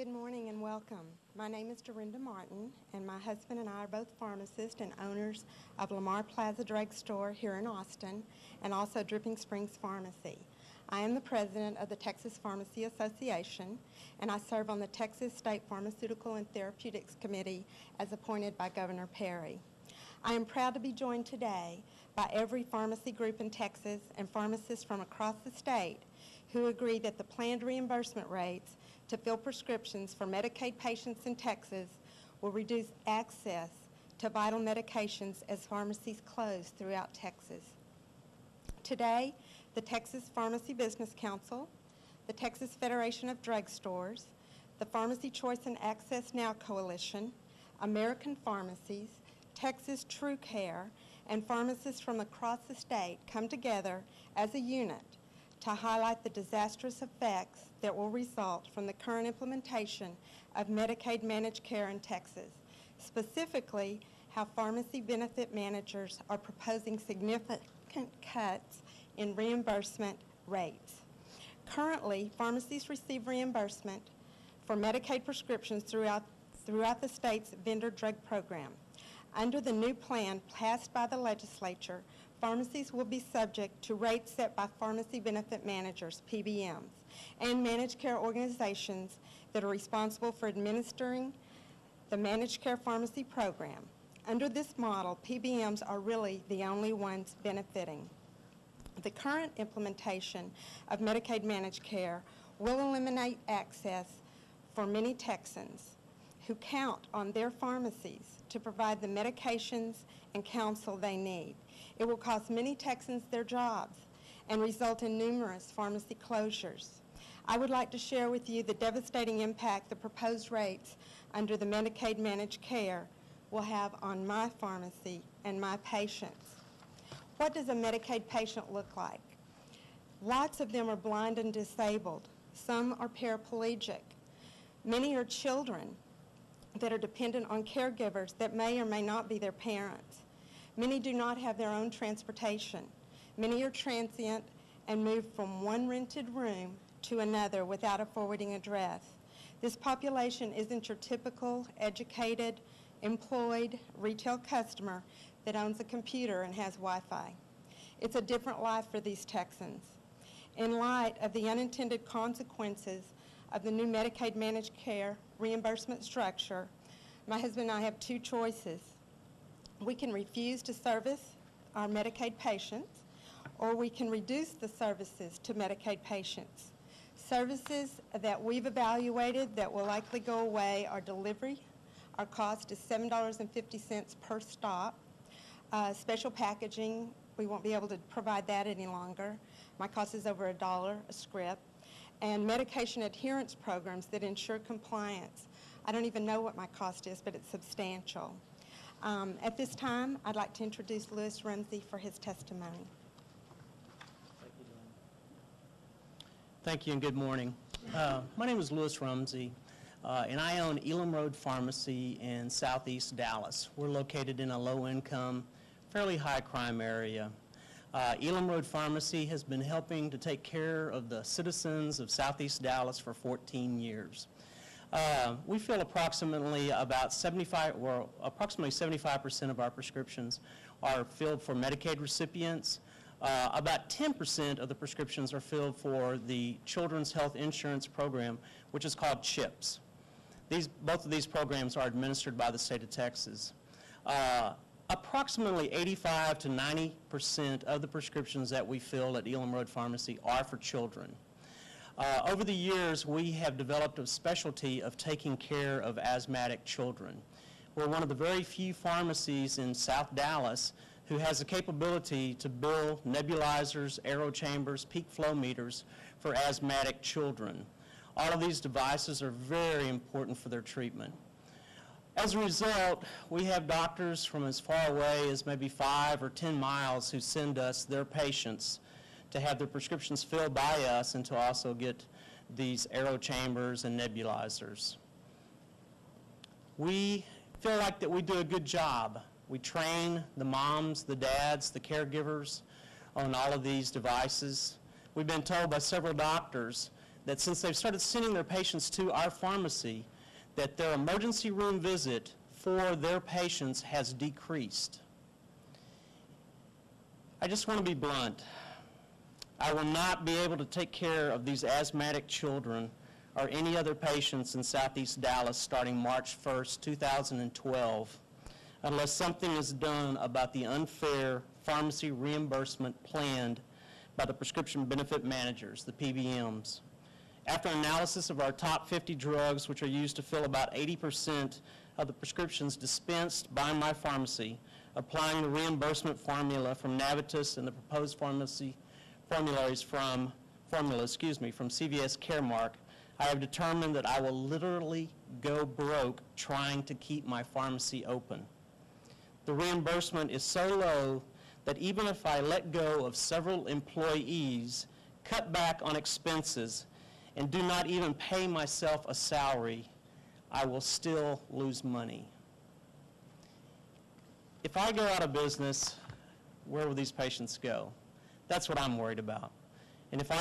Good morning and welcome. My name is Dorinda Martin, and my husband and I are both pharmacists and owners of Lamar Plaza Drug Store here in Austin, and also Dripping Springs Pharmacy. I am the president of the Texas Pharmacy Association, and I serve on the Texas State Pharmaceutical and Therapeutics Committee as appointed by Governor Perry. I am proud to be joined today by every pharmacy group in Texas and pharmacists from across the state who agree that the planned reimbursement rates to fill prescriptions for Medicaid patients in Texas will reduce access to vital medications as pharmacies close throughout Texas. Today, the Texas Pharmacy Business Council, the Texas Federation of Drug Stores, the Pharmacy Choice and Access Now Coalition, American Pharmacies, Texas True Care, and pharmacists from across the state come together as a unit to highlight the disastrous effects that will result from the current implementation of Medicaid managed care in Texas, specifically how pharmacy benefit managers are proposing significant cuts in reimbursement rates. Currently, pharmacies receive reimbursement for Medicaid prescriptions throughout the state's vendor drug program. Under the new plan passed by the legislature, pharmacies will be subject to rates set by pharmacy benefit managers, PBMs, and managed care organizations that are responsible for administering the managed care pharmacy program. Under this model, PBMs are really the only ones benefiting. The current implementation of Medicaid managed care will eliminate access for many Texans who count on their pharmacies to provide the medications and counsel they need. It will cost many Texans their jobs and result in numerous pharmacy closures. I would like to share with you the devastating impact the proposed rates under the Medicaid managed care will have on my pharmacy and my patients. What does a Medicaid patient look like? Lots of them are blind and disabled. Some are paraplegic. Many are children that are dependent on caregivers that may or may not be their parents. Many do not have their own transportation. Many are transient and move from one rented room to another without a forwarding address. This population isn't your typical educated, employed retail customer that owns a computer and has Wi-Fi. It's a different life for these Texans. In light of the unintended consequences of the new Medicaid managed care reimbursement structure, my husband and I have two choices. We can refuse to service our Medicaid patients, or we can reduce the services to Medicaid patients. Services that we've evaluated that will likely go away are delivery. Our cost is $7.50 per stop. Special packaging, we won't be able to provide that any longer. My cost is over $1 a script. And medication adherence programs that ensure compliance. I don't even know what my cost is, but it's substantial. At this time, I'd like to introduce Louis Rumsey for his testimony. Thank you, Dawn. Thank you and good morning. My name is Louis Rumsey, and I own Elam Road Pharmacy in southeast Dallas. We're located in a low-income, fairly high-crime area. Elam Road Pharmacy has been helping to take care of the citizens of southeast Dallas for 14 years. We fill approximately 75% of our prescriptions are filled for Medicaid recipients. About 10% of the prescriptions are filled for the Children's Health Insurance Program, which is called CHIPS. Both of these programs are administered by the state of Texas. Approximately 85 to 90% of the prescriptions that we fill at Elam Road Pharmacy are for children. Over the years, we have developed a specialty of taking care of asthmatic children. We're one of the very few pharmacies in South Dallas who has the capability to bill nebulizers, aero chambers, peak flow meters for asthmatic children. All of these devices are very important for their treatment. As a result, we have doctors from as far away as maybe 5 or 10 miles who send us their patients to have their prescriptions filled by us and to also get these aero chambers and nebulizers. We feel like that we do a good job. We train the moms, the dads, the caregivers on all of these devices. We've been told by several doctors that since they've started sending their patients to our pharmacy, that their emergency room visit for their patients has decreased. I just want to be blunt. I will not be able to take care of these asthmatic children or any other patients in Southeast Dallas starting March 1st, 2012, unless something is done about the unfair pharmacy reimbursement planned by the prescription benefit managers, the PBMs. After analysis of our top 50 drugs, which are used to fill about 80% of the prescriptions dispensed by my pharmacy, applying the reimbursement formula from Navitus and the proposed formularies from CVS Caremark, I have determined that I will literally go broke trying to keep my pharmacy open. The reimbursement is so low that even if I let go of several employees, cut back on expenses, and do not even pay myself a salary, I will still lose money. If I go out of business, where will these patients go? That's what I'm worried about. And if I